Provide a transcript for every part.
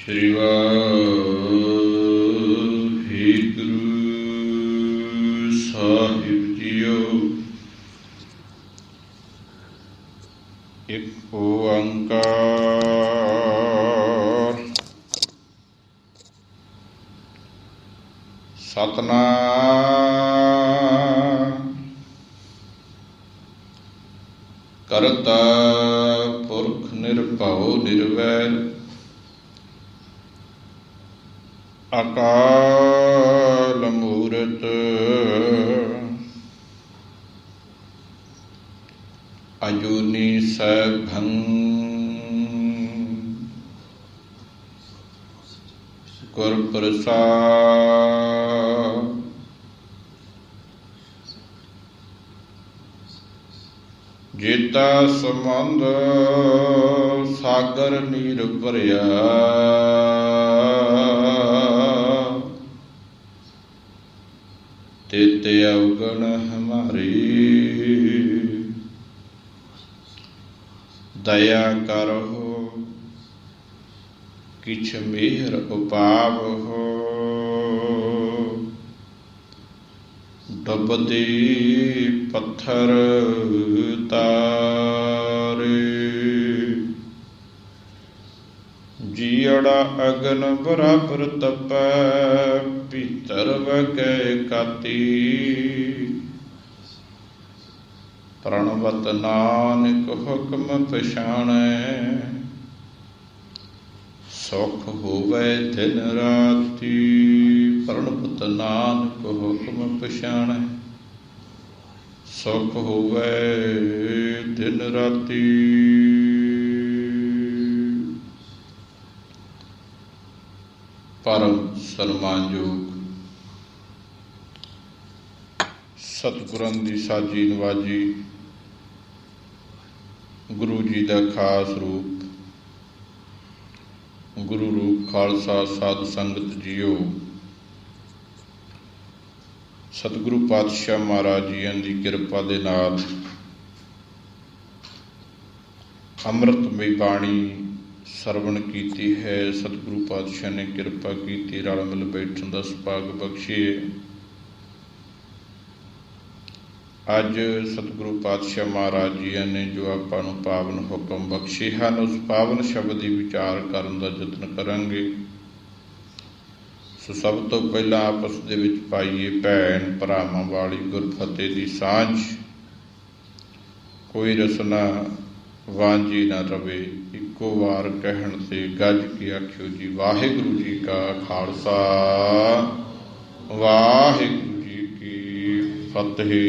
ਸ਼੍ਰੀ ਵਾਹਿਗੁਰੂ ਸਾਹਿਬ JIO. ਇੱਕ ਓੰਕਾਰ ਸਤਿਨਾਮ ਕਰਤਾ ਪੁਰਖ ਨਿਰਭਉ ਨਿਰਵੈਰ ਅਕਾਲ ਮੂਰਤ ਅਜੂਨੀ ਸੈਭੰ ਗੁਰ ਪ੍ਰਸਾਦਿ। ਜੇਤਾ ਸਮੰਦ ਸਾਗਰ ਨੀਰ ਭਰਿਆ ਤੇਤੇ ਅਵਗਣ ਹਮਾਰੀ। ਦਇਆ ਕਰਹੁ ਕਿਛ ਮਿਹਰ ਉਪਾਵਹੁ ਡੁੱਬਦੇ ਪੱਥਰ ਤਾਰੇ। ਜੀਅੜਾ ਅਗਨ ਬਰਾਬਰ ਤਪੈ ਭੀਤਰ ਵਗੈ ਕਾਤੀ। ਪ੍ਰਣਵਤ ਨਾਨਕ ਹੁਕਮ ਪਛਾਣੈ ਸੁਖ ਹੋਵੈ ਦਿਨ ਰਾਤੀ। ਪ੍ਰਣਵਤ ਨਾਨਕ ਹੁਕਮ ਪਛਾਣੈ ਸੁਖ ਹੋਵੈ ਦਿਨ ਰਾਤੀ। ਪਰਮ ਸਨਮਾਨਯੋਗ ਸਤਿਗੁਰਾਂ ਦੀ ਸਾਜੀ ਨਵਾਜੀ ਗੁਰੂ ਜੀ ਦਾ ਖਾਸ ਰੂਪ ਗੁਰੂ ਰੂਪ ਖਾਲਸਾ ਸਾਧ ਸੰਗਤ ਜੀਓ। ਸਤਿਗੁਰੂ ਪਾਤਸ਼ਾਹ ਮਹਾਰਾਜ ਜੀਆਂ ਦੀ ਕਿਰਪਾ ਦੇ ਨਾਲ ਅੰਮ੍ਰਿਤਮਈ ਬਾਣੀ ਸਰਵਣ ਕੀਤੀ ਹੈ। ਸਤਿਗੁਰੂ ਪਾਤਸ਼ਾਹ ਨੇ ਕਿਰਪਾ ਕੀਤੀ, ਰਲ ਮਿਲ ਬੈਠਣ ਦਾ ਸੁਭਾਗ ਬਖਸ਼ੀਏ। ਅੱਜ ਸਤਿਗੁਰੂ ਪਾਤਸ਼ਾਹ ਮਹਾਰਾਜ ਜੀਆਂ ਨੇ ਜੋ ਆਪਾਂ ਨੂੰ ਪਾਵਨ ਹੁਕਮ ਬਖਸ਼ੇ ਹਨ, ਉਸ ਪਾਵਨ ਸ਼ਬਦ ਦੀ ਵਿਚਾਰ ਕਰਨ ਦਾ ਯਤਨ ਕਰਾਂਗੇ। ਸੋ ਸਭ ਤੋਂ ਪਹਿਲਾਂ ਆਪਸ ਦੇ ਵਿੱਚ ਪਾਈਏ ਭੈਣ ਭਰਾਵਾਂ ਵਾਲੀ ਗੁਰਫਤਿਹ ਦੀ ਸਾਂਝ। ਕੋਈ ਰਸਨਾ ਵਾਂਝੀ ਨਾ ਰਵੇ, ਇੱਕੋ ਵਾਰ ਕਹਿਣ ਤੇ ਗੱਜ ਕੇ ਆਖਿਓ ਜੀ ਵਾਹਿਗੁਰੂ ਜੀ ਕਾ ਖਾਲਸਾ ਵਾਹਿਗੁਰੂ ਜੀ ਕੀ ਫਤਿਹ।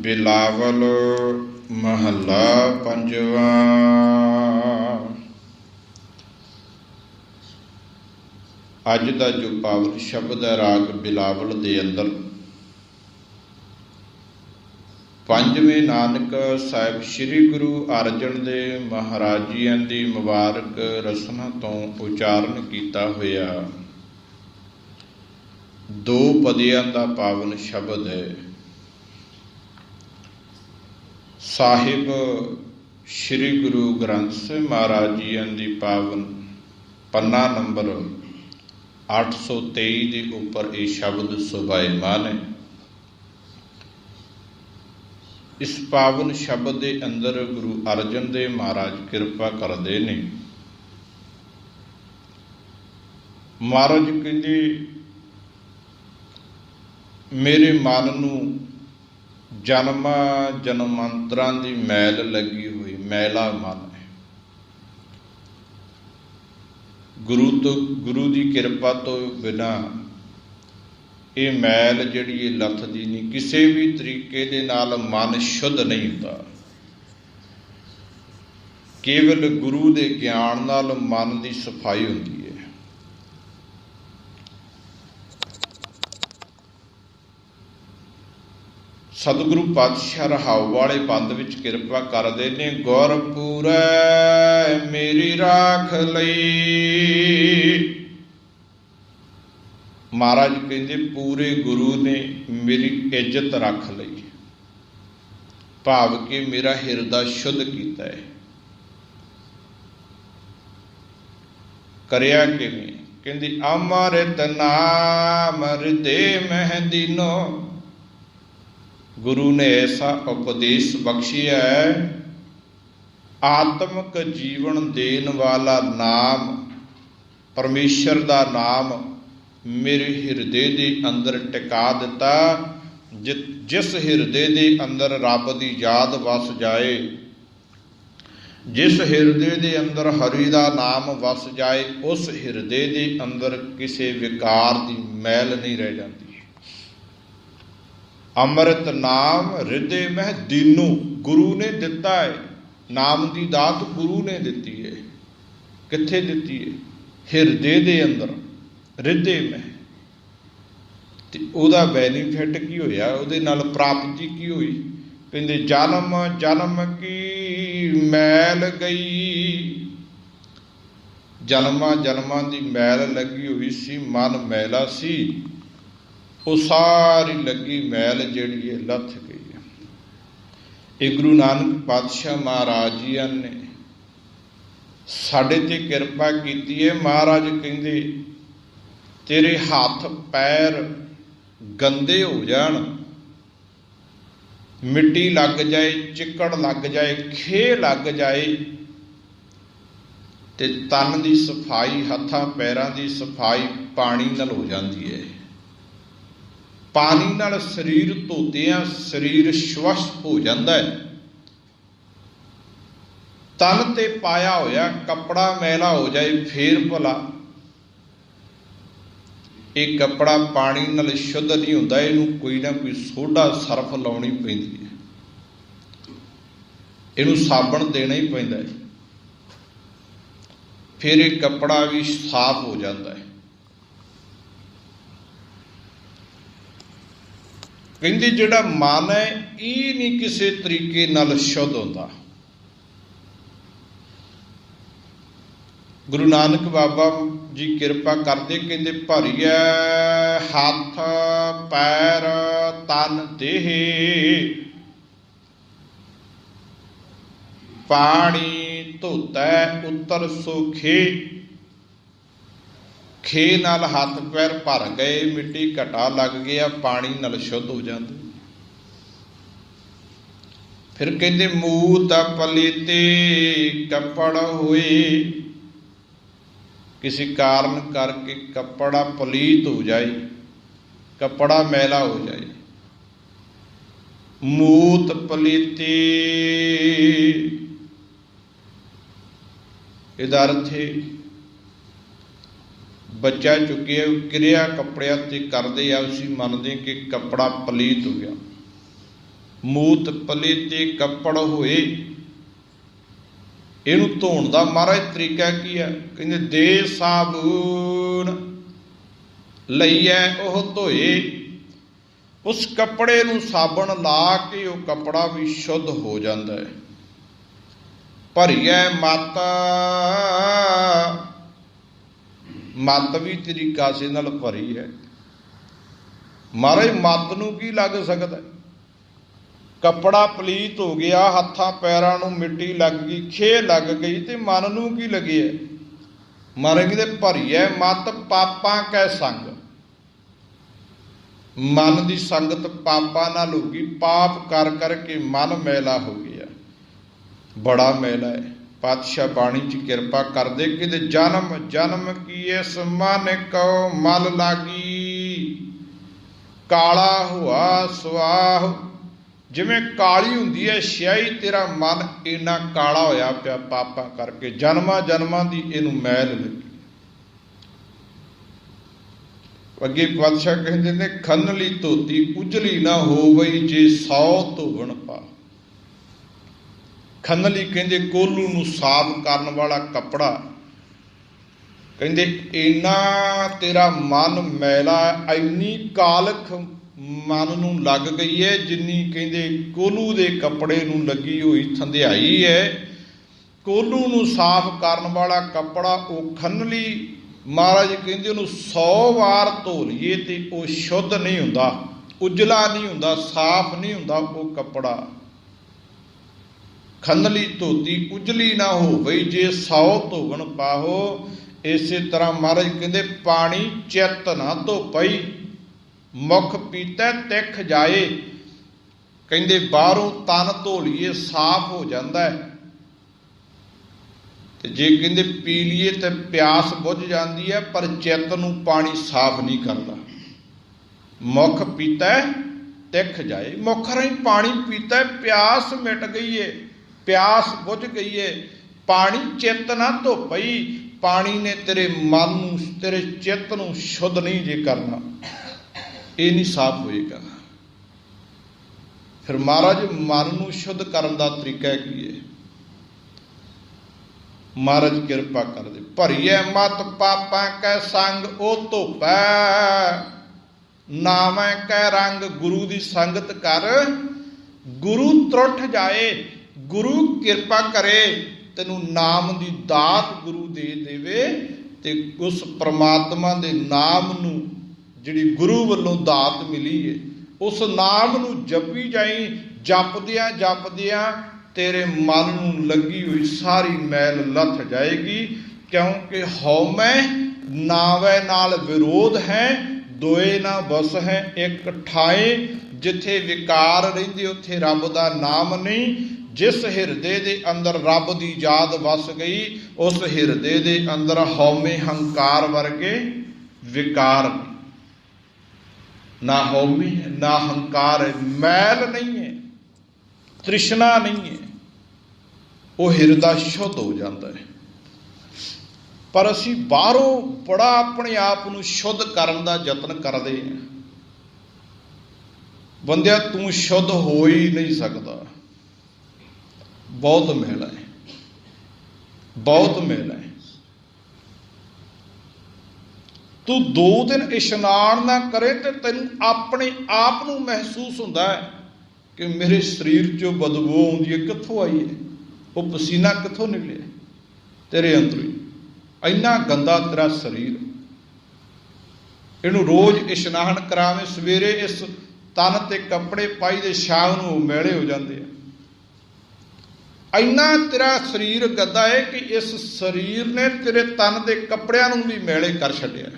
ਬਿਲਾਵਲ ਮਹੱਲਾ ਪੰਜਵਾਂ। ਅੱਜ ਦਾ ਜੋ ਪਾਵਨ ਸ਼ਬਦ ਹੈ ਰਾਗ ਬਿਲਾਵਲ ਦੇ ਅੰਦਰ ਪੰਜਵੇਂ ਨਾਨਕ ਸਾਹਿਬ ਸ੍ਰੀ ਗੁਰੂ ਅਰਜਨ ਦੇਵ ਮਹਾਰਾਜ ਜੀਆਂ ਦੀ ਮੁਬਾਰਕ ਰਸਨਾ ਤੋਂ ਉਚਾਰਨ ਕੀਤਾ ਹੋਇਆ ਦੋ ਪਦਿਆਂ ਦਾ ਪਾਵਨ ਸ਼ਬਦ ਹੈ। ਸਾਹਿਬ ਸ੍ਰੀ ਗੁਰੂ ਗ੍ਰੰਥ ਸਾਹਿਬ ਮਹਾਰਾਜ ਜੀਆਂ ਦੀ ਪਾਵਨ ਪੰਨਾ ਨੰਬਰ 823 ਦੇ ਉੱਪਰ ਇਹ ਸ਼ਬਦ ਸੁਭਾਇਮਾਨ ਹੈ। ਇਸ ਪਾਵਨ ਸ਼ਬਦ ਦੇ ਅੰਦਰ ਗੁਰੂ ਅਰਜਨ ਦੇਵ ਮਹਾਰਾਜ ਕਿਰਪਾ ਕਰਦੇ ਨੇ। ਮਹਾਰਾਜ ਕਹਿੰਦੇ ਮੇਰੇ ਮਨ ਨੂੰ ਜਨਮਾਂ ਜਨਮਾਂਤਰਾਂ ਦੀ ਮੈਲ ਲੱਗੀ ਹੋਈ, ਮੈਲਾ ਮਨ ਹੈ। ਗੁਰੂ ਦੀ ਕਿਰਪਾ ਤੋਂ ਬਿਨਾਂ ਇਹ ਮੈਲ ਜਿਹੜੀ ਇਹ ਲੱਥਦੀ ਨਹੀਂ। ਕਿਸੇ ਵੀ ਤਰੀਕੇ ਦੇ ਨਾਲ ਮਨ ਸ਼ੁੱਧ ਨਹੀਂ ਹੁੰਦਾ। ਕੇਵਲ ਗੁਰੂ ਦੇ ਗਿਆਨ ਨਾਲ ਮਨ ਦੀ ਸਫਾਈ ਹੁੰਦੀ ਹੈ। ਸਤਿਗੁਰੂ ਪਾਤਸ਼ਾਹ ਰਹਾਉ ਵਾਲੇ ਬੰਦ ਵਿੱਚ ਕਿਰਪਾ ਕਰਦੇ ਨੇ। ਗੁਰ ਪੂਰੈ ਮੇਰੀ ਰਾਖ ਲਈ महाराज कहते पूरे गुरु ने मेरी इज्जत रख ली, भाव के मेरा हिरदा शुद्ध किया है। करया किवें? कहंदी अमृत नाम हृदय मह दीनो। गुरु ने ऐसा उपदेश बख्शिया है, आत्मक जीवन देन वाला नाम, परमेश्वर का नाम मेरे हिरदे दे अंदर टिका दिता। जिस हिरदे दे अंदर रब दी याद वस जाए, जिस हिरदे दे अंदर हरि दा नाम वस जाए, उस हिरदे दे अंदर किसी विकार दी मैल नहीं रह जाती। अमृत नाम हृदय में दीनू, गुरु ने दिता है। नाम की दात गुरु ने दिती है। कित्थे दिती है? हिरदे दे अंदर, हृदय में। ते ओदा बैनीफिट की होया, उहदे नाल प्राप्ति की हुई? कहंदे जन्म जन्म की मैल गई। जन्मां जन्मां दी मैल लगी हुई सी, मन मैला सी, वो सारी लगी मैल जिहड़ी है लथ गई है। ये गुरु नानक पातशाह महाराज जी ने साडे ते किरपा कीती है। महाराज कहंदे तेरे हाथ पैर गंदे हो जान, मिट्टी लग जाए, चिकड़ लग जाए, खे लग जाए, ते तन की सफाई, हत्थां पैरां की सफाई पानी नाल हो जाती है। पानी नाल शरीर धोतियां शरीर स्वच्छ हो जाता है। तन ते पाया होया कपड़ा मैला हो जाए फिर भला ये कपड़ा पानी नाल शुद्ध नहीं होता, इनू कोई ना कोई सोडा सर्फ लाउणी पैंदी है, इनू साबण देना ही पैंदा है, फिर ये कपड़ा भी साफ हो जाता है। कहंदे जिहड़ा मन है ये नहीं किसी तरीके नाल शुद्ध होता। गुरु नानक बाबा जी किरपा करते, कहंदे भरिया हाथ पैर तन देह पानी धोता उतर सोखे। खे नाल हाथ पैर भर गए, मिट्टी घटा लग गया, पानी नाल शुद्ध हो जाते। फिर कहंदे मूत पलीते कपड़ हुए, किसी कारण करके कपड़ा पलीत हो जाए, कपड़ा मैला हो जाए। मूत पलीते इहदा अर्थ है बच्चा चुके क्रिया कपड़िया ते करदे आ, उसी मनदे कि कपड़ा पलीत हो गया। मूत पलीते कपड़ होए, इनू धोण दा महाराज तरीका की है? कहंदे दे साबून लईए ओह धोए। उस कपड़े नू साबण ला के वो कपड़ा भी शुद्ध हो जाता है। भरिए मत, मत भी तेरी कासे नाल भरी है। महाराज मत नू की लग सकता है? कपड़ा पलीत हो गया, हत्थां पैरां नूं मिट्टी लग गई, खे लग गई, तो मन नूं की लगी है? महाराज कहते भरिए मत पापां कै संग। मन की संगत पापां नाल हो गई, पाप कर करके मन मैला हो गया, बड़ा मैला है। पातशाह बाणी च किरपा करदे कि जन्म जन्म की इस मन को मल लागी, काला हुआ सुआह। जिमें काली हुंदी है स्याही, तेरा मन इन्ना काला होया पिया पापां करके, जन्मां जन्मां दी इनू मैल लगी। अगे पातशाह कहंदे ने खनली धोती उजली ना होवई, जे 100 धोवण पा। खनली कहंदे कोलू नूं साफ करन वाला कपड़ा। कहंदे इन्ना तेरा मन मैला, इन्नी कालख मन नूं लग गई है जिन्नी कहंदे कोलू दे कपड़े नूं लगी हुई थंधियाई है। कोलू नूं साफ करन वाला कपड़ा वो खनली महाराज कहते उन्होंने 100 वार धो लीए तो वह शुद्ध नहीं हुंदा, उजला नहीं हुंदा, साफ नहीं हुंदा वो कपड़ा। खंदली धोती उजली ना हो बई जे 100 धोवन पाहो। इस तरह महाराज कहते पानी चित ना धो पई, मुख पीता तिख जाए। कहते बाहरों तन धो लीए साफ हो जाता है, ते जे कहते पी लीए तो प्यास बुझ जाती है, पर चित्त नूं पानी साफ नहीं करता। मुख पीता तिख जाए, मुख राही पानी पीता है, प्यास मिट गई है, प्यास बुझ गई है। पानी चित्त ना धो पई, पानी ने तेरे मन नूं तेरे चित्त नूं शुद्ध नहीं जे करना, ये नहीं साफ होएगा। फिर महाराज मन नूं शुद्ध करन दा तरीका की है? महाराज किरपा कर दे। भरीए मत पापां कै संग ओ धोपै, नामै कै रंग गुरु दी संगत कर। गुरु त्रुट जाए, गुरु किरपा करे, तेनू नाम दी दात गुरु दे देवे, ते उस परमात्मा दे नाम नू जिहड़ी गुरु वल्लों दात मिली है, उस नाम नू जपी जाई। जपदियां जपदियां तेरे मन नूं लगी हुई सारी मैल लथ जाएगी, क्योंकि हौमै नावै नाल विरोध है, दोए ना बस है एक ठाए। जिथे विकार रहिंदे उत्थे रब दा नाम नहीं। जिस हिरदे दे अंदर रब दी याद वस गई, उस हिरदे दे अंदर हौमे हंकार वर्गे विकार नहीं। ना हौमे है ना हंकार है, मैल नहीं है, तृष्णा नहीं है, वो हिरदा शुद्ध हो जाता है। पर असी बाहरों बड़ा अपने आप नूं शुद्ध करन दा यतन करते हैं। बंदिया तू शुद्ध हो ही नहीं सकता, बहुत मैला है, बहुत मैला है। तू 2 दिन इशनान ना करे तो तेन अपने आप नूं महसूस होंदा है कि मेरे शरीर चो बदबू आउंदी है, कित्थों आई है, वो पसीना कित्थों निकले, तेरे अंदरों ही इन्ना गंदा तेरा शरीर। इनू रोज इशनान करावे, सवेरे इस तन ते कपड़े पाई दे, शाम नूं मैले हो जाते हैं। इन्ना तेरा शरीर गंदा है कि इस शरीर ने तेरे तन के कपड़ियां नूं भी मैले कर छड्डिया।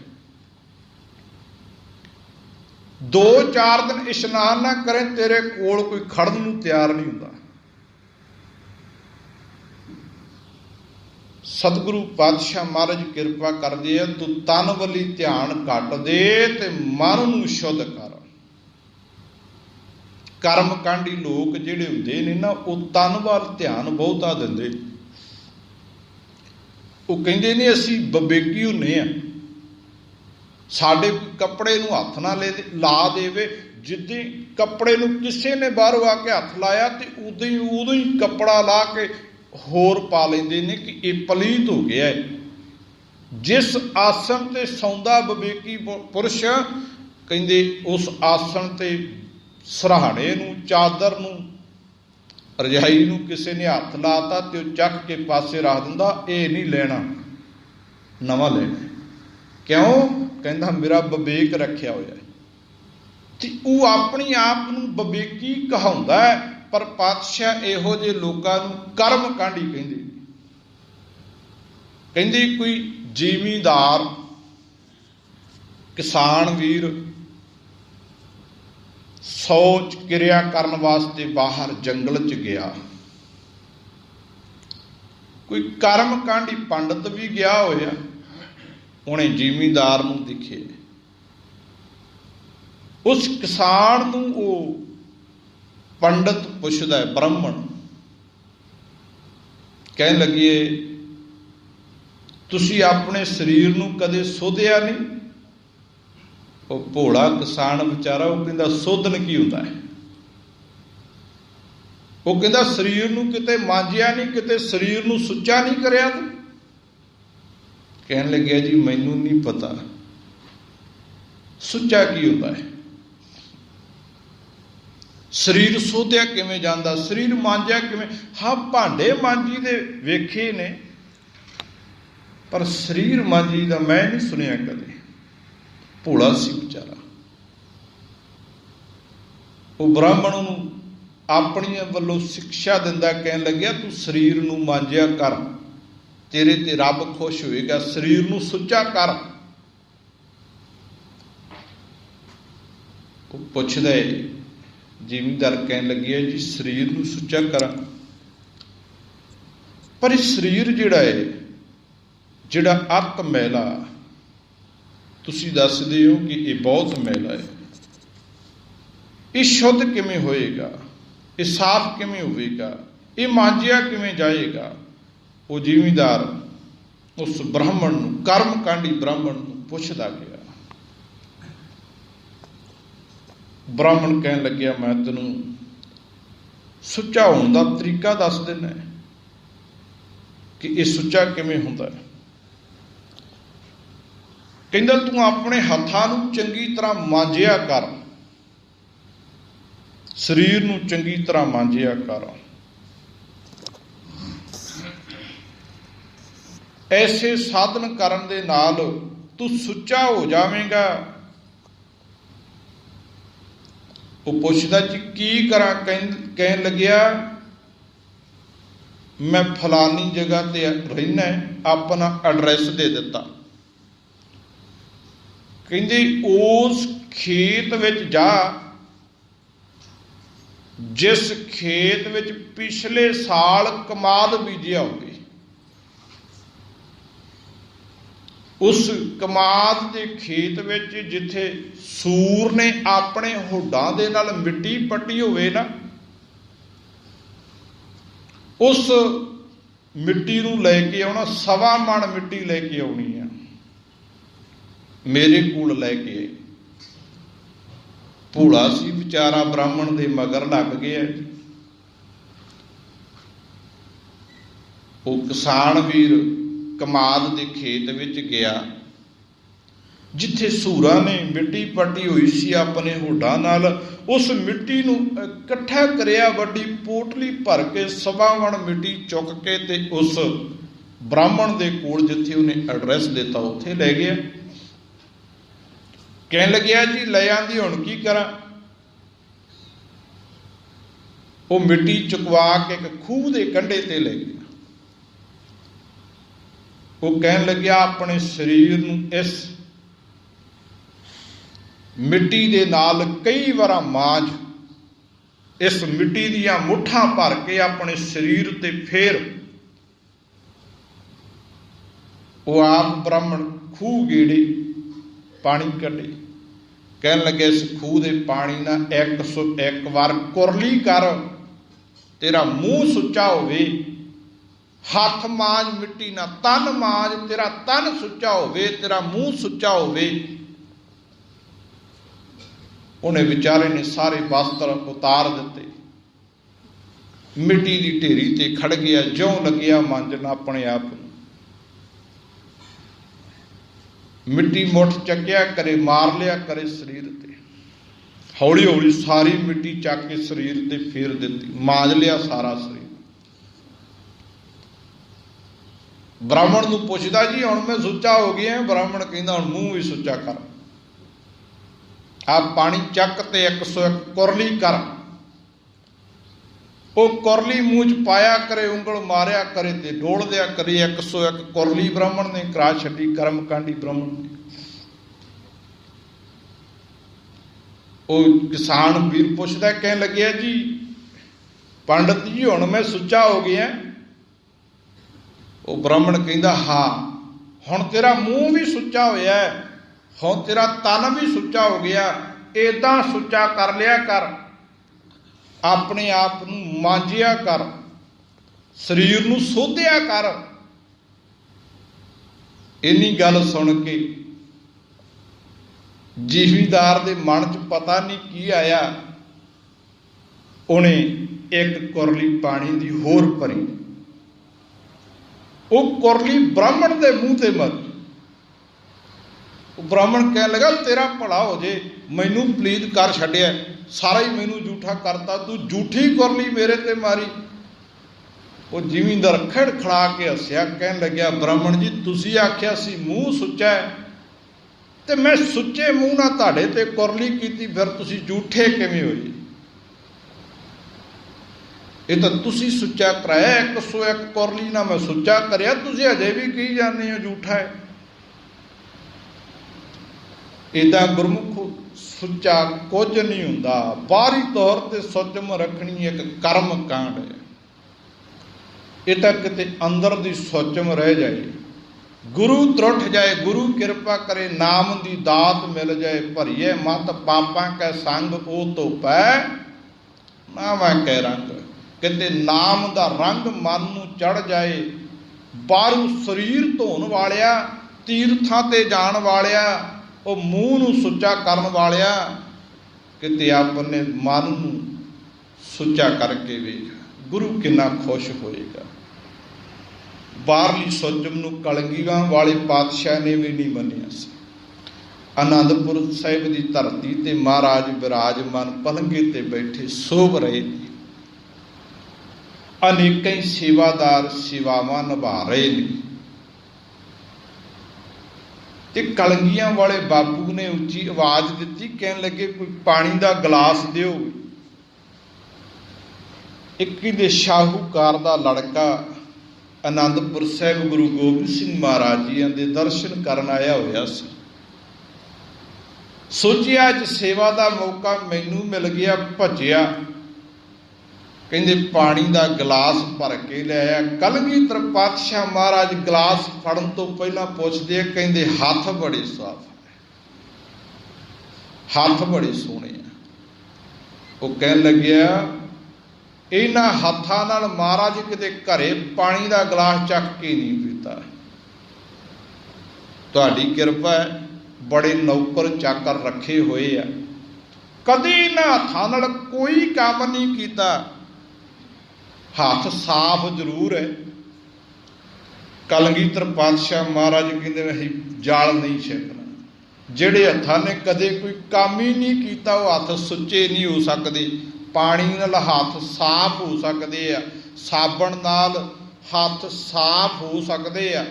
2-4 दिन इशनान ना करें, तेरे कोल कोई खड़न नूं तैयार नहीं हुंदा। सतगुरु पातशाह महाराज किरपा करदे आ, तू तन वली ध्यान घट दे ते मन नूं शुद्ध कर। कर्म कांडी लोग जिहड़े हुंदे ने ना, वो तन वल ध्यान बहुता दिंदे। वो कहिंदे ने असीं विवेकी हुंदे आ, साडे कपड़े नूं हत्थ ना ला देवे, जिद्दां कपड़े नूं किसे ने बाहरों आके हत्थ लाया ते उदों ही कपड़ा ला के होर पा लेंदे ने कि ये पलीत हो गया है। जिस आसन ते सौंदा विवेकी पुरुष, कहंदे उस आसन ते सराहणे नूं, चादर नूं, रजाई नूं किसी ने हत्थ लाता तो चक के पासे रख दिंदा, ये नहीं लेना, नवां लेना। क्यों? कहंदा मेरा विवेक रखिया होया है। ते वो अपने आप नूं विवेकी कहाउंदा है, पर पातशाह इहो जे लोकां नूं कर्म कांडी कहंदे। कहंदे कोई जिमीदार किसान वीर 100 किरिया करन वास्ते बाहर जंगल च गया। कोई कर्म कांडी पंडित भी गया होया, उन्हें जिमीदार नूं दिखे। उस किसान नूं वो पंडित पुछदा है, ब्राह्मण कहन लगिए तुसी अपने शरीर नूं कदे सोधिया नहीं? वो भोला किसान बेचारा वो कहंदा सोधन की हुंदा है? वो कहंदा शरीर नूं किते मांजिया नहीं, किते शरीर नूं सुच्चा नहीं करिया तूं? कहन लगिया जी मैनूं नहीं पता सुच्चा की हुंदा है। शरीर सोधिया किवें जांदा, शरीर मांजिया किवें? हाँ भांडे मांजी दे वेखे ने, पर शरीर मांझी का मैं नहीं सुनिया कदे। भोला सी बेचारा। वो ब्राह्मण नूं अपनी वालों शिक्षा दिंदा, कहन लग्या तू शरीर नूं मांजिया कर, तेरे ते रब खुश होएगा, शरीर नूं सुच्चा कर। वो पुछदा है, जिमीदार कहन लग्या जी शरीर नूं सुच्चा करा, पर शरीर जिहड़ा है, जिहड़ा अत मैला, तुसीं दसदे हो कि ये बहुत मैला है, ये शुद्ध किवें होएगा, ये साफ किवें होवेगा, ये मांजिया किवें जाएगा। वो जिमीदार उस ब्राह्मण नूं, कर्मकांडी ब्राह्मण नूं पुछदा गया। ब्राह्मण कहन लग्या मैं तैनूं सुच्चा होण दा तरीका दस दिना कि ये सुच्चा किवें हुंदा है। कहंदा तूं अपने हत्थां नूं चंगी तरह मांजिया कर, शरीर नूं चंगी तरह मांजिया कर, ऐसे साधन करन दे नाल तू सुच्चा हो जावेगा। वो पुछदा जी की करा, कहन लग्या मैं फलानी जगह ते रहना, अपना एड्रैस दे दिता। कहंदे उस खेत विच जा जिस खेत विच पिछले साल कमाद बीजिया होवे, उस कमाद के खेत विच जिथे सूर ने अपने होडां दे नाल मिट्टी पट्टी होवे ना, उस मिट्टी नूं लैके आउणा, 1.25 मन मिट्टी लैके आउणी है, मेरे कोल लैके। भोला सी बेचारा, ब्राह्मण दे मगर लग गया। वो किसान वीर कमाद के खेत विच गया जिथे सूरा ने मिट्टी पट्टी हुई सी अपने होडां नाल, उस मिट्टी नूं इकट्ठा करिया, वड्डी पोटली भर के 1.25 मन मिट्टी चुक के ते उस ब्राह्मण दे कोल जिथे उन्हें एड्रैस दिता उत्थे लै गया। कहन लग्या जी ले आंदी हुण की करा। वो मिट्टी चुकवा के एक खूह के कंढे ते ले गया। वो कहन लग्या अपने शरीर नूं इस मिट्टी दे नाल कई बार मांज, इस मिट्टी दियां मुट्ठां भर के अपने शरीर ते फेर। वो आप ब्राह्मण खूह गेड़े, पानी कढे, कहन लगे इस खूह दे पानी ना 101 बार कुरली कर, तेरा मूँह सुच्चा होवे। हथ मांज मिट्टी ना, तन मांज, तेरा तन सुच्चा होवे, तेरा मूँह सुच्चा होवे। उन्हें बेचारे ने सारे वस्त्र उतार दिते, मिट्टी की ढेरी ते खड़ गया, ज्यों लगिया मांजन अपने आप। मिट्टी मुठ चक्या करे, मार लिया करे शरीर ते, हौली हौली सारी मिट्टी चक के शरीर ते फेर दिती, मांज लिया सारा शरीर। ब्राह्मण नूं पुछदा जी हुण मैं सुच्चा हो गया। ब्राह्मण कहंदा हुण मूँह भी सुच्चा कर, आप पानी चक ते 101 कुरली कर। वो कुरली मूँह च पाया करे, उंगल मारिया करे ते डोल दिया करे। 101 कुरली ब्राह्मण ने करा छड्डी, कर्मकांडी ब्राह्मण ने। वो किसान वीर पुछदा, कहन लग्या जी पंडित जी हुण मैं सुच्चा हो गया। वो ब्राह्मण कहंदा हाँ, हुण तेरा मूँह भी सुच्चा होया है, हुण तेरा तन भी सुच्चा हो गया। इदां सुच्चा कर लिया कर, अपने आप नूं मांजिया कर, शरीर नूं सोधिया कर। इन्नी गल सुन के जिमीदार दे मन च पता नहीं की आया, उन्हें एक कुरली पानी दी होर भरी। वो कुरली ब्राह्मण दे मूँह ते मरी। ब्राह्मण कह लगा तेरा भला हो जे, मैनू पलीत कर छड्या, सारा ही मैनू झूठा करता, तू झूठी कुरली मेरे ते मारी। ਉਹ ਜ਼ਿਮੀਂਦਾਰ ਖੜਖੜਾ ਕੇ ਹੱਸਿਆ, ਕਹਿਣ ਲੱਗਿਆ ਬ੍ਰਾਹਮਣ ਜੀ ਤੁਸੀਂ ਆਖਿਆ ਸੀ ਮੂੰਹ ਸੁੱਚਾ ਹੈ, ਤੇ ਮੈਂ ਸੁੱਚੇ ਮੂੰਹ ਨਾਲ ਤੁਹਾਡੇ ਤੇ ਕੁਰਲੀ ਕੀਤੀ, ਫਿਰ ਤੁਸੀਂ ਝੂਠੇ ਕਿਵੇਂ ਹੋਏ? ਇਹ ਤਾਂ ਤੁਸੀਂ ਸੁੱਚਾ ਕਰਾਇਆ, 101 ਕੁਰਲੀ ਨਾਲ ਮੈਂ ਸੁੱਚਾ ਕਰਿਆ, ਤੁਸੀਂ ਅਜੇ ਵੀ ਕਹੀ ਜਾਂਦੇ ਹੋ ਝੂਠਾ ਹੈ। ਏਦਾਂ ਗੁਰਮੁਖ ਸੁੱਚਾ ਕੁਝ ਨਹੀਂ ਹੁੰਦਾ। ਬਾਹਰੀ ਤੌਰ ਤੇ ਸੁੱਚਮ ਰੱਖਣੀ ਇੱਕ ਕਰਮ ਕਾਂਡ ਹੈ। ਇਹ ਤਾਂ ਕਿਤੇ ਅੰਦਰ ਦੀ ਸੁੱਚਮ ਰਹਿ ਜਾਏ, ਗੁਰੂ ਤਰੁੱਠ ਜਾਏ, ਗੁਰੂ ਕਿਰਪਾ ਕਰੇ, ਨਾਮ ਦੀ ਦਾਤ ਮਿਲ ਜਾਏ, ਭਰੀਏ ਮਤ ਪਾਪਾਂ ਕੈ ਸੰਗ ਉਹ ਧੋਪੈ ਨਾਵਾਂ ਕੈ ਰੰਗ। ਕਿਤੇ ਨਾਮ ਦਾ ਰੰਗ ਮਨ ਨੂੰ ਚੜ ਜਾਏ, ਬਾਹਰੋਂ ਸਰੀਰ ਧੋਣ ਵਾਲਿਆ, ਤੀਰਥਾਂ ਤੇ ਜਾਣ ਵਾਲਿਆ, ਉਹ ਮੂੰਹ ਨੂੰ ਸੁੱਚਾ ਕਰਨ ਵਾਲਿਆ, ਕਿਤੇ ਆਪਣੇ ਮਨ ਨੂੰ ਸੁੱਚਾ ਕਰਕੇ ਵੇਖ, ਗੁਰੂ ਕਿੰਨਾ ਖੁਸ਼ ਹੋਏਗਾ। ਬਾਹਰਲੀ ਸੁੱਚਮ ਨੂੰ ਕਲਗੀਆਂ ਵਾਲੇ ਪਾਤਸ਼ਾਹ ਨੇ ਵੀ ਨਹੀਂ ਮੰਨਿਆ ਸੀ। ਆਨੰਦਪੁਰ ਸਾਹਿਬ ਦੀ ਧਰਤੀ ਤੇ ਮਹਾਰਾਜ ਬਿਰਾਜਮਾਨ ਪਲੰਘੇ ਤੇ ਬੈਠੇ ਸੋਭ ਰਹੇ ਨੇ, ਅਨੇਕਾਂ ਹੀ ਸੇਵਾਦਾਰ ਸੇਵਾਵਾਂ ਨਿਭਾ ਰਹੇ ਨੇ, ਤੇ ਕਲਗੀਆਂ ਵਾਲੇ ਬਾਪੂ ਨੇ ਉੱਚੀ ਆਵਾਜ਼ ਦਿੱਤੀ, ਕਹਿਣ ਲੱਗੇ ਕੋਈ ਪਾਣੀ ਦਾ ਗਲਾਸ ਦਿਓ। ਇੱਕ ਦੇ ਸ਼ਾਹੂਕਾਰ ਦਾ ਲੜਕਾ ਆਨੰਦਪੁਰ ਸਾਹਿਬ ਗੁਰੂ ਗੋਬਿੰਦ ਸਿੰਘ ਮਹਾਰਾਜ ਜੀ ਦੇ ਦਰਸ਼ਨ ਕਰਨ ਆਇਆ ਹੋਇਆ ਸੀ। ਸੋਚਿਆ ਅੱਜ ਸੇਵਾ ਦਾ ਮੌਕਾ ਮੈਨੂੰ ਮਿਲ ਗਿਆ, ਭੱਜਿਆ, ਕਹਿੰਦੇ ਪਾਣੀ ਦਾ ਗਲਾਸ ਭਰ ਕੇ ਲਿਆਇਆ। ਕਲਗੀਧਰ ਪਾਤਸ਼ਾਹ ਮਹਾਰਾਜ ਗਲਾਸ ਫੜਨ ਤੋਂ ਪਹਿਲਾਂ ਪੁੱਛਦੇ ਆ, ਕਹਿੰਦੇ ਹੱਥ ਬੜੇ ਸਾਫ਼ ਹੈ, ਹੱਥ ਬੜੇ ਸੋਹਣੇ ਆ। ਉਹ ਕਹਿਣ ਲੱਗਿਆ ਇਹਨਾਂ ਹੱਥਾਂ ਨਾਲ ਮਹਾਰਾਜ ਕਿਤੇ ਘਰੇ ਪਾਣੀ ਦਾ ਗਲਾਸ ਚੱਕ ਕੇ ਨਹੀਂ ਪੀਤਾ, ਤੁਹਾਡੀ ਕਿਰਪਾ ਹੈ, ਬੜੇ ਨੌਕਰ ਚਾਕਰ ਰੱਖੇ ਹੋਏ ਆ, ਕਦੇ ਇਹਨਾਂ ਹੱਥਾਂ ਨਾਲ ਕੋਈ ਕੰਮ ਨਹੀਂ ਕੀਤਾ, ਹੱਥ ਸਾਫ਼ ਜ਼ਰੂਰ ਹੈ। ਕਲਗੀਧਰ ਪਾਤਸ਼ਾਹ ਮਹਾਰਾਜ ਕਹਿੰਦੇ ਅਸੀਂ ਜਲ ਨਹੀਂ ਛਕਣਾ, ਜਿਹੜੇ ਹੱਥਾਂ ਨੇ ਕਦੇ ਕੋਈ ਕੰਮ ਹੀ ਨਹੀਂ ਕੀਤਾ ਉਹ ਹੱਥ ਸੁੱਚੇ ਨਹੀਂ ਹੋ ਸਕਦੇ। ਪਾਣੀ ਨਾਲ ਹੱਥ ਸਾਫ਼ ਹੋ ਸਕਦੇ ਆ, ਸਾਬਣ ਨਾਲ ਹੱਥ ਸਾਫ਼ ਹੋ ਸਕਦੇ ਆ,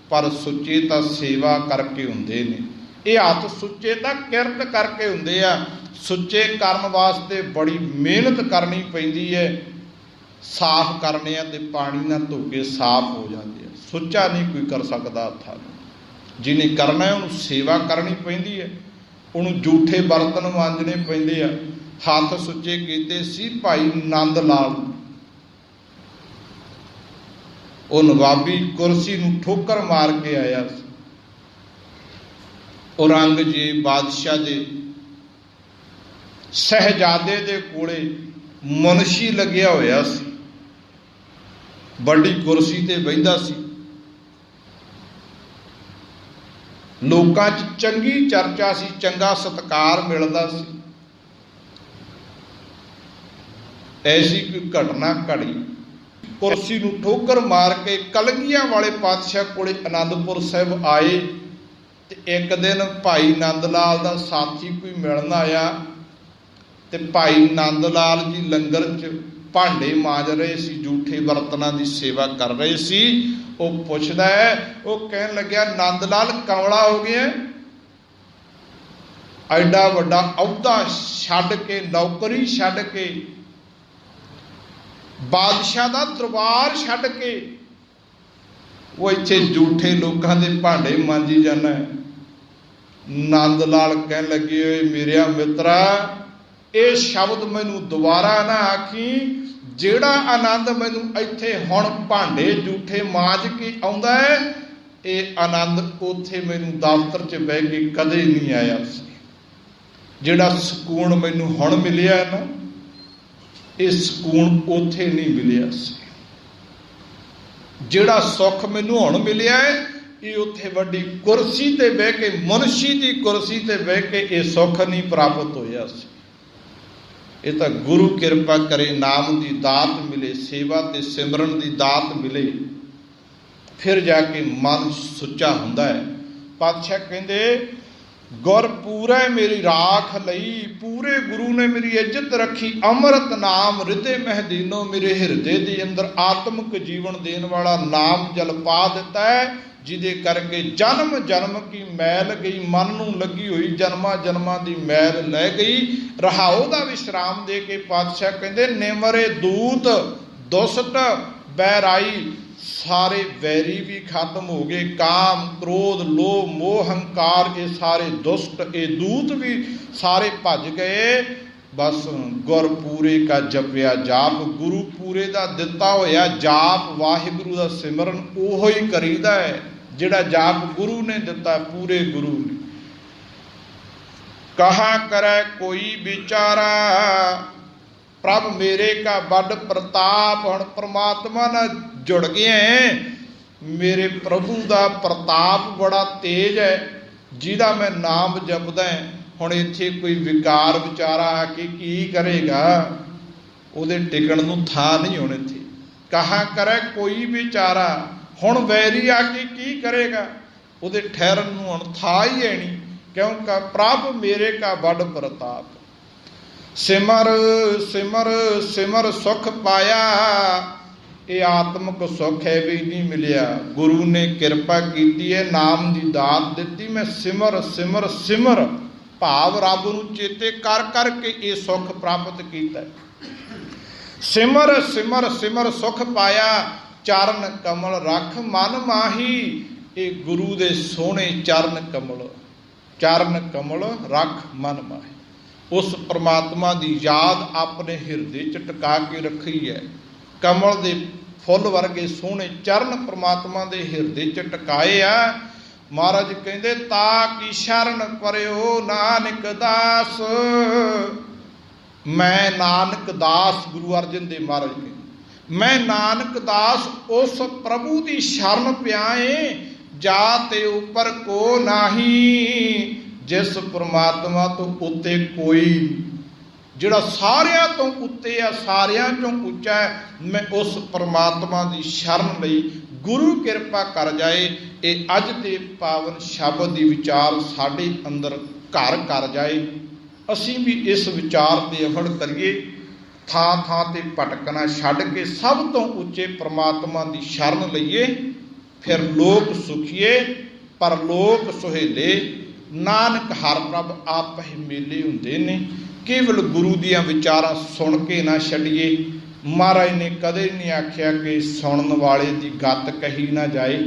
ਪਰ ਸੁੱਚੇ ਤਾਂ ਸੇਵਾ ਕਰਕੇ ਹੁੰਦੇ ਨੇ। ਇਹ ਹੱਥ ਸੁੱਚੇ ਤਾਂ ਕਿਰਤ ਕਰਕੇ ਹੁੰਦੇ ਆ। ਸੁੱਚੇ ਕਰਨ ਵਾਸਤੇ ਬੜੀ ਮਿਹਨਤ ਕਰਨੀ ਪੈਂਦੀ ਹੈ, ਸਾਫ਼ ਕਰਨੇ ਆ ਤੇ ਪਾਣੀ ਨਾਲ ਧੋ ਕੇ ਸਾਫ਼ ਹੋ ਜਾਂਦੇ ਆ। ਸੁੱਚਾ ਨਹੀਂ ਕੋਈ ਕਰ ਸਕਦਾ ਹੱਥਾਂ ਨੂੰ, ਜਿਹਨੇ ਕਰਨਾ ਉਹਨੂੰ ਸੇਵਾ ਕਰਨੀ ਪੈਂਦੀ ਹੈ, ਉਹਨੂੰ ਜੂਠੇ ਬਰਤਨ ਮਾਂਜਣੇ ਪੈਂਦੇ ਆ। ਹੱਥ ਸੁੱਚੇ ਕੀਤੇ ਸੀ ਭਾਈ ਨੰਦ ਲਾਲ, ਉਹ ਨਵਾਬੀ ਕੁਰਸੀ ਨੂੰ ਠੋਕਰ ਮਾਰ ਕੇ ਆਇਆ ਸੀ। ਔਰੰਗਜ਼ੇਬ ਬਾਦਸ਼ਾਹ ਦੇ ਸਹਿਜਾਦੇ ਦੇ ਕੋਲੇ ਮੁਨਸ਼ੀ ਲੱਗਿਆ ਹੋਇਆ ਸੀ, ਵੱਡੀ ਕੁਰਸੀ ਤੇ ਬਹਿੰਦਾ ਸੀ, ਲੋਕਾਂ 'ਚ ਚੰਗੀ ਚਰਚਾ ਸੀ, ਚੰਗਾ ਸਤਿਕਾਰ ਮਿਲਦਾ ਸੀ। ਐਸੀ ਕੋਈ ਘਟਨਾ ਘੜੀ, ਕੁਰਸੀ ਨੂੰ ਠੋਕਰ ਮਾਰ ਕੇ ਕਲਗੀਆਂ ਵਾਲੇ ਪਾਤਸ਼ਾਹ ਕੋਲੇ ਆਨੰਦਪੁਰ ਸਾਹਿਬ ਆਏ, ਤੇ ਇੱਕ ਦਿਨ ਭਾਈ ਨੰਦ ਲਾਲ ਦਾ ਸਾਥੀ ਕੋਈ ਮਿਲਣ ਆਇਆ, ਤੇ ਭਾਈ ਨੰਦ ਲਾਲ ਜੀ ਲੰਗਰ 'ਚ ਭਾਂਡੇ ਮਾਂਜ ਰਹੇ ਸੀ, ਜੂਠੇ ਬਰਤਨਾਂ ਦੀ ਸੇਵਾ ਕਰ ਰਹੇ ਸੀ। ਉਹ ਪੁੱਛਦਾ ਹੈ, ਉਹ ਕਹਿਣ ਲੱਗਿਆ ਨੰਦ ਲਾਲ ਕਮਲਾ ਹੋ ਗਿਆ, ਐਡਾ ਵੱਡਾ ਅਹੁਦਾ ਛੱਡ ਕੇ, ਨੌਕਰੀ ਛੱਡ ਕੇ, ਬਾਦਸ਼ਾਹ ਦਾ ਦਰਬਾਰ ਛੱਡ ਕੇ ਉਹ ਇੱਥੇ ਝੂਠੇ ਲੋਕਾਂ ਦੇ ਭਾਂਡੇ ਮਾਂਜੀ ਜਾਂਦਾ ਹੈ। ਨੰਦ ਲਾਲ ਕਹਿਣ ਲੱਗੇ, ਓਏ ਮੇਰਿਆ ਮਿੱਤਰਾ, ਇਹ ਸ਼ਬਦ ਮੈਨੂੰ ਦੁਬਾਰਾ ਨਾ ਆਖੀ, ਜਿਹੜਾ ਆਨੰਦ ਮੈਨੂੰ ਇੱਥੇ ਹੁਣ ਭਾਂਡੇ ਝੂਠੇ ਮਾਂਜ ਕੇ ਆਉਂਦਾ ਹੈ, ਇਹ ਆਨੰਦ ਉੱਥੇ ਮੈਨੂੰ ਦਫ਼ਤਰ 'ਚ ਬਹਿ ਕੇ ਕਦੇ ਨਹੀਂ ਆਇਆ ਸੀ। ਜਿਹੜਾ ਸਕੂਨ ਮੈਨੂੰ ਹੁਣ ਮਿਲਿਆ ਨਾ, ਇਹ ਸਕੂਨ ਉੱਥੇ ਨਹੀਂ ਮਿਲਿਆ ਸੀ। ਜਿਹੜਾ ਸੁੱਖ ਮੈਨੂੰ ਹੁਣ ਮਿਲਿਆ ਹੈ, ਇਹ ਉੱਥੇ ਵੱਡੀ ਕੁਰਸੀ ਤੇ ਬਹਿ ਕੇ, ਮੁਨਸ਼ੀ ਦੀ ਕੁਰਸੀ ਤੇ ਬਹਿ ਕੇ ਇਹ ਸੁੱਖ ਨਹੀਂ ਪ੍ਰਾਪਤ ਹੋਇਆ ਸੀ। ਇਹ ਤਾਂ ਗੁਰੂ ਕਿਰਪਾ ਕਰੇ, ਨਾਮ ਦੀ ਦਾਤ ਮਿਲੇ, ਸੇਵਾ ਤੇ ਸਿਮਰਨ ਦੀ ਦਾਤ ਮਿਲੇ, ਫਿਰ ਜਾ ਕੇ ਮਨ ਸੁੱਚਾ ਹੁੰਦਾ ਹੈ। ਪਾਤਸ਼ਾਹ ਕਹਿੰਦੇ ਗੁਰ ਪੂਰੇ ਮੇਰੀ ਰਾਖ ਲਈ, ਪੂਰੇ ਗੁਰੂ ਨੇ ਮੇਰੀ ਇੱਜ਼ਤ ਰੱਖੀ। ਅੰਮ੍ਰਿਤ ਨਾਮ ਹਿਰਦੇ ਮਹਿਦੀਨੋ, ਮੇਰੇ ਹਿਰਦੇ ਦੇ ਅੰਦਰ ਆਤਮਿਕ ਜੀਵਨ ਦੇਣ ਵਾਲਾ ਨਾਮ ਜਲ ਪਾ ਦਿੱਤਾ ਹੈ, ਜਿਹਦੇ ਕਰਕੇ ਜਨਮ ਜਨਮ ਕੀ ਮੈਲ ਗਈ, ਮਨ ਨੂੰ ਲੱਗੀ ਹੋਈ ਜਨਮਾਂ ਜਨਮਾਂ ਦੀ ਮੈਲ ਲੈ ਗਈ। ਰਹਾਉ ਦਾ ਵਿਸ਼ਰਾਮ ਦੇ ਕੇ ਪਾਤਸ਼ਾਹ ਕਹਿੰਦੇ ਨਿਮਰੇ ਦੂਤ ਦੁਸ਼ਟ ਬੈਰਾਈ, ਸਾਰੇ ਵੈਰੀ ਵੀ ਖਤਮ ਹੋ ਗਏ। ਕਾਮ ਕ੍ਰੋਧ ਲੋਭ ਮੋਹ ਹੰਕਾਰ, ਇਹ ਸਾਰੇ ਦੁਸ਼ਟ, ਇਹ ਦੂਤ ਵੀ ਸਾਰੇ ਭੱਜ ਗਏ। ਬਸ ਗੁਰ ਪੂਰੇ ਕਾ ਜਪਿਆ ਜਾਪ, ਗੁਰੂ ਪੂਰੇ ਦਾ ਦਿੱਤਾ ਹੋਇਆ ਜਾਪ, ਵਾਹਿਗੁਰੂ ਦਾ ਸਿਮਰਨ ਉਹੋ ਹੀ ਕਰੀਦਾ ਹੈ ਜਿਹੜਾ ਜਾਪ ਗੁਰੂ ਨੇ ਦਿੱਤਾ, ਪੂਰੇ ਗੁਰੂ ਨੇ। ਕਹਾ ਕਰੈ ਕੋਈ ਵਿਚਾਰਾ, ਪ੍ਰਭ ਮੇਰੇ ਕਾ ਵੱਡ ਪ੍ਰਤਾਪ। ਹੁਣ ਪ੍ਰਮਾਤਮਾ ਨਾਲ ਜੁੜ ਗਏ, ਮੇਰੇ ਪ੍ਰਭੂ ਦਾ ਪ੍ਰਤਾਪ ਬੜਾ ਤੇਜ ਹੈ, ਜਿਹਦਾ ਮੈਂ ਨਾਮ ਜਪਦਾ। ਹੁਣ ਇੱਥੇ ਕੋਈ ਵਿਕਾਰ ਵਿਚਾਰਾ ਆ ਕੇ ਕੀ ਕਰੇਗਾ, ਉਹਦੇ ਟਿਕਣ ਨੂੰ ਥਾਂ ਨਹੀਂ ਹੁਣ ਇੱਥੇ। ਕਹਾ ਕਰੈ ਕੋਈ ਵਿਚਾਰਾ, ਹੁਣ ਵੈਰੀ ਆ ਕੇ ਕੀ ਕਰੇਗਾ, ਉਹਦੇ ਠਹਿਰਨ ਨੂੰ ਹੁਣ ਥਾਂ ਹੀ ਹੈ ਨਹੀਂ, ਕਿਉਂਕਿ ਪ੍ਰਭ ਮੇਰੇ ਕਾ ਵੱਡ ਪ੍ਰਤਾਪ। ਸਿਮਰ ਸਿਮਰ ਸਿਮਰ ਸੁਖ ਪਾਇਆ, ਇਹ ਆਤਮਿਕ ਸੁੱਖ ਹੈ ਵੀ ਨਹੀਂ ਮਿਲਿਆ, ਗੁਰੂ ਨੇ ਕਿਰਪਾ ਕੀਤੀ ਹੈ, ਨਾਮ ਦੀ ਦਾਤ ਦਿੱਤੀ। ਮੈਂ ਸਿਮਰ ਸਿਮਰ ਸਿਮਰ ਭਾਵ ਰੱਬ ਨੂੰ ਚੇਤੇ ਕਰ ਕਰਕੇ ਇਹ ਸੁੱਖ ਪ੍ਰਾਪਤ ਕੀਤਾ। ਸਿਮਰ ਸਿਮਰ ਸਿਮਰ ਸੁਖ ਪਾਇਆ, ਚਰਨ ਕਮਲ ਰੱਖ ਮਨ ਮਾਹੀ। ਇਹ ਗੁਰੂ ਦੇ ਸੋਹਣੇ ਚਰਨ ਕਮਲ, ਚਰਨ ਕਮਲ ਰੱਖ ਮਨ ਮਾਹੀ। ਉਸ ਪ੍ਰਮਾਤਮਾ ਦੀ ਯਾਦ ਆਪਣੇ ਹਿਰਦੇ 'ਚ ਟਿਕਾ ਕੇ ਰੱਖੀ ਹੈ। ਕਮਲ ਦੇ ਫੁੱਲ ਵਰਗੇ ਸੋਹਣੇ ਚਰਨ ਪ੍ਰਮਾਤਮਾ ਦੇ ਹਿਰਦੇ 'ਚ ਟਿਕਾਏ ਆ। ਮਹਾਰਾਜ ਕਹਿੰਦੇ ਤਾ ਕੀ ਸ਼ਰਨ ਪਰਿਓ ਨਾਨਕ ਦਾਸ, ਮੈਂ ਨਾਨਕ ਦਾਸ। ਗੁਰੂ ਅਰਜਨ ਦੇਵ ਮਹਾਰਾਜ ਕਹਿੰਦੇ ਮੈਂ ਨਾਨਕ ਦਾਸ ਉਸ ਪ੍ਰਭੂ ਦੀ ਸ਼ਰਨ ਪਿਆ ਏ, ਜਾ ਤੇ ਉੱਪਰ ਕੋ ਨਾਹੀ, ਜਿਸ ਪ੍ਰਮਾਤਮਾ ਤੋਂ ਉੱਤੇ ਕੋਈ, ਜਿਹੜਾ ਸਾਰਿਆਂ ਤੋਂ ਉੱਤੇ ਆ, ਸਾਰਿਆਂ ਚੋਂ ਉੱਚਾ ਹੈ। ਮੈਂ ਉਸ ਪ੍ਰਮਾਤਮਾ ਦੀ ਸ਼ਰਨ ਲਈ, ਗੁਰੂ ਕਿਰਪਾ ਕਰ ਜਾਏ। ਇਹ ਅੱਜ ਦੇ ਪਾਵਨ ਸ਼ਬਦ ਦੀ ਵਿਚਾਰ ਸਾਡੇ ਅੰਦਰ ਘਰ ਕਰ ਜਾਏ, ਅਸੀਂ ਵੀ ਇਸ ਵਿਚਾਰ ਤੇ ਅਮਲ ਕਰੀਏ। ਥਾਂ ਥਾਂ ਤੇ ਭਟਕਣਾ ਛੱਡ ਕੇ ਸਭ ਤੋਂ ਉੱਚੇ ਪ੍ਰਮਾਤਮਾ ਦੀ ਸ਼ਰਨ ਲਈਏ, ਫਿਰ ਲੋਕ ਸੁਖੀਏ ਪਰਲੋਕ ਸੁਹੇਲੇ। ਨਾਨਕ ਹਰ ਪ੍ਰਭ ਆਪ ਹੀ ਮੇਲੇ ਹੁੰਦੇ ਨੇ। ਕੇਵਲ ਗੁਰੂ ਦੀਆਂ ਵਿਚਾਰਾਂ ਸੁਣ ਕੇ ਨਾ ਛੱਡੀਏ। ਮਹਾਰਾਜ ਨੇ ਕਦੇ ਨਹੀਂ ਆਖਿਆ ਕਿ ਸੁਣਨ ਵਾਲੇ ਦੀ ਗੱਤ ਕਹੀ ਨਾ ਜਾਏ।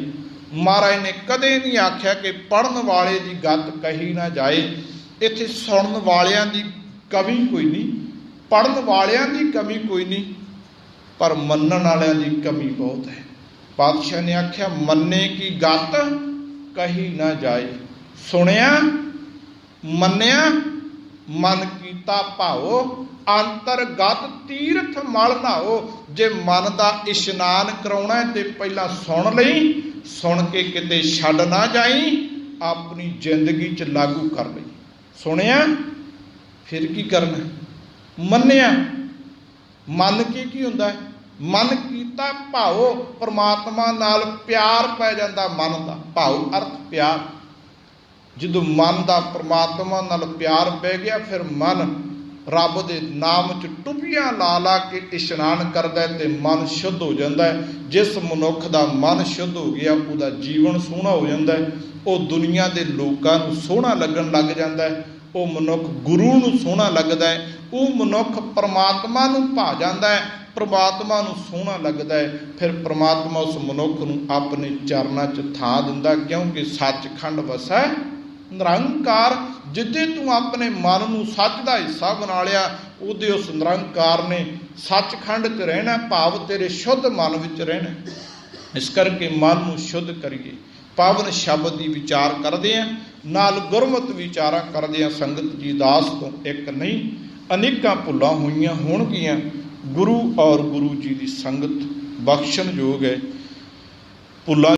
ਮਹਾਰਾਜ ਨੇ ਕਦੇ ਨਹੀਂ ਆਖਿਆ ਕਿ ਪੜ੍ਹਨ ਵਾਲੇ ਦੀ ਗੱਤ ਕਹੀ ਨਾ ਜਾਏ। ਇੱਥੇ ਸੁਣਨ ਵਾਲਿਆਂ ਦੀ ਕਮੀ ਕੋਈ ਨਹੀਂ, ਪੜ੍ਹਨ ਵਾਲਿਆਂ ਦੀ ਕਮੀ ਕੋਈ ਨਹੀਂ, ਪਰ ਮੰਨਣ ਵਾਲਿਆਂ ਦੀ ਕਮੀ ਬਹੁਤ ਹੈ। ਪਾਤਸ਼ਾਹ ਨੇ ਆਖਿਆ ਮੰਨੇ ਕੀ ਗੱਤ ਕਹੀ ਨਾ ਜਾਏ। ਸੁਣਿਆ ਮੰਨਿਆ ਮਨ ਕੀਤਾ ਭਾਓ, ਅੰਤਰਗਤ ਤੀਰਥ ਮਲ ਨਹਾਓ। ਜੇ ਮਨ ਦਾ ਇਸ਼ਨਾਨ ਕਰਾਉਣਾ ਤੇ ਪਹਿਲਾਂ ਸੁਣ ਲਈ, ਸੁਣ ਕੇ ਕਿਤੇ ਛੱਡ ਨਾ ਜਾਈ, ਆਪਣੀ ਜ਼ਿੰਦਗੀ 'ਚ ਲਾਗੂ ਕਰ ਲਈ। ਸੁਣਿਆ ਫਿਰ ਕੀ ਕਰਨਾ, ਮੰਨਿਆ। ਮੰਨ ਕੇ ਕੀ ਹੁੰਦਾ ਹੈ, ਮਨ ਕੀਤਾ ਭਾਓ, ਪਰਮਾਤਮਾ ਨਾਲ ਪਿਆਰ ਪੈ ਜਾਂਦਾ। ਮਨ ਦਾ ਭਾਉ ਅਰਥ ਪਿਆਰ। ਜਦੋਂ ਮਨ ਦਾ ਪਰਮਾਤਮਾ ਨਾਲ ਪਿਆਰ ਪੈ ਗਿਆ, ਫਿਰ ਮਨ ਰੱਬ ਦੇ ਨਾਮ 'ਚ ਟੁੱਬੀਆਂ ਲਾ ਲਾ ਕੇ ਇਸ਼ਨਾਨ ਕਰਦਾ ਤੇ ਮਨ ਸ਼ੁੱਧ ਹੋ ਜਾਂਦਾ। ਜਿਸ ਮਨੁੱਖ ਦਾ ਮਨ ਸ਼ੁੱਧ ਹੋ ਗਿਆ, ਉਹਦਾ ਜੀਵਨ ਸੋਹਣਾ ਹੋ ਜਾਂਦਾ। ਉਹ ਦੁਨੀਆ ਦੇ ਲੋਕਾਂ ਨੂੰ ਸੋਹਣਾ ਲੱਗਣ ਲੱਗ ਜਾਂਦਾ। ਉਹ ਮਨੁੱਖ ਗੁਰੂ ਨੂੰ ਸੋਹਣਾ ਲੱਗਦਾ ਹੈ। ਉਹ ਮਨੁੱਖ ਪਰਮਾਤਮਾ ਨੂੰ ਭਾ ਜਾਂਦਾ ਹੈ, ਪਰਮਾਤਮਾ ਨੂੰ ਸੋਹਣਾ ਲੱਗਦਾ ਹੈ। ਫਿਰ ਪਰਮਾਤਮਾ ਉਸ ਮਨੁੱਖ ਨੂੰ ਆਪਣੇ ਚਰਨਾਂ 'ਚ ਥਾਂ ਦਿੰਦਾ, ਕਿਉਂਕਿ ਸੱਚਖੰਡ ਵਸੈ ਨਿਰੰਕਾਰ। ਜਿੱਦੇ ਤੂੰ ਆਪਣੇ ਮਨ ਨੂੰ ਸੱਚ ਦਾ ਹਿੱਸਾ ਬਣਾ ਲਿਆ, ਉਹਦੇ ਉਸ ਨਿਰੰਕਾਰ ਨੇ ਸੱਚਖੰਡ 'ਚ ਰਹਿਣਾ, ਭਾਵ ਤੇਰੇ ਸ਼ੁੱਧ ਮਨ ਵਿੱਚ ਰਹਿਣਾ। ਇਸ ਕਰਕੇ ਮਨ ਨੂੰ ਸ਼ੁੱਧ ਕਰੀਏ। ਪਾਵਨ ਸ਼ਬਦ ਦੀ ਵਿਚਾਰ ਕਰਦੇ ਹਾਂ, ਨਾਲ ਗੁਰਮਤਿ ਵਿਚਾਰਾਂ ਕਰਦੇ ਹਾਂ। ਸੰਗਤ ਜੀ ਦਾਸ ਤੋਂ ਇੱਕ ਨਹੀਂ, ਅਨੇਕਾਂ ਭੁੱਲਾਂ ਹੋਈਆਂ ਹੋਣਗੀਆਂ। ਗੁਰੂ ਔਰ ਗੁਰੂ ਜੀ ਦੀ ਸੰਗਤ ਬਖਸ਼ਣਯੋਗ ਹੈ। ਭੁੱਲਾਂ